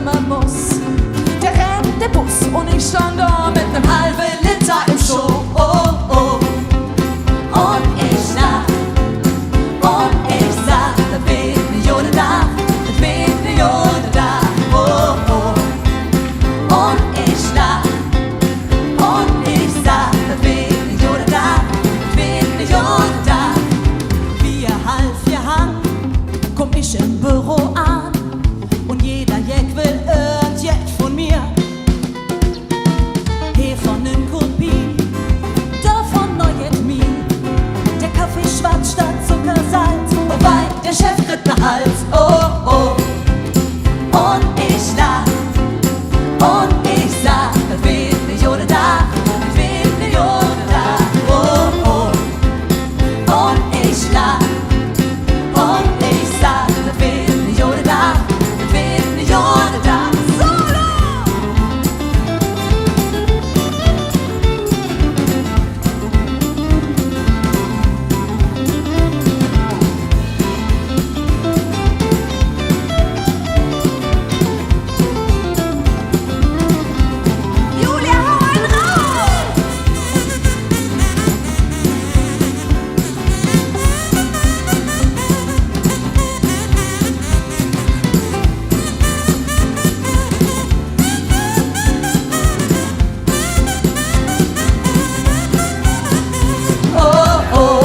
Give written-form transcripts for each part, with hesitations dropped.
kümmern muss. Der rennt der Bus und ich stand da mit nem halben Liter im Schuh. Oh, oh. Und ich lach und ich sag, das wird ne Jode da, das wird ne Jode da. Oh, oh. Und ich lach und ich sag, das wird ne Jode da, das wird ne Jode da. 4:30 komm ich im Büro an und jeder Jeck will irgendjet von mir. Hier von nen Kopie, davon neuet mir. Der Kaffee schwarz statt Zuckersalz, wobei der Chef kriegt ne Hals. Oh, oh. Und ich lach und ich sag, das wird ne Jode da, das wird ne Jode da. Oh, oh. Und ich lach und ich sag, das wird ne Jode da, das wird ne Jode da. Solo! Julia, hau einen raus! Oh, oh.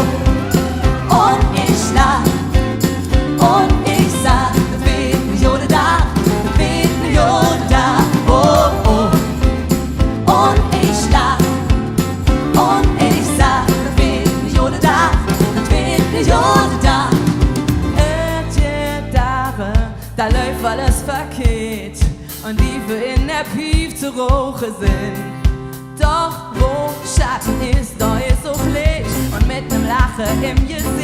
Und ich lach und ich sag, das wird ne Jode da, das wird ne Jode da. Oh, oh. Und ich lach und ich sag, das wird ne Jode da, das wird ne Jode da. Da läuft alles verkehrt und die für in der Pief zu rauchen sind. Doch wo Schatten ist, da ist auch Licht und mit nem Lachen im Gesicht.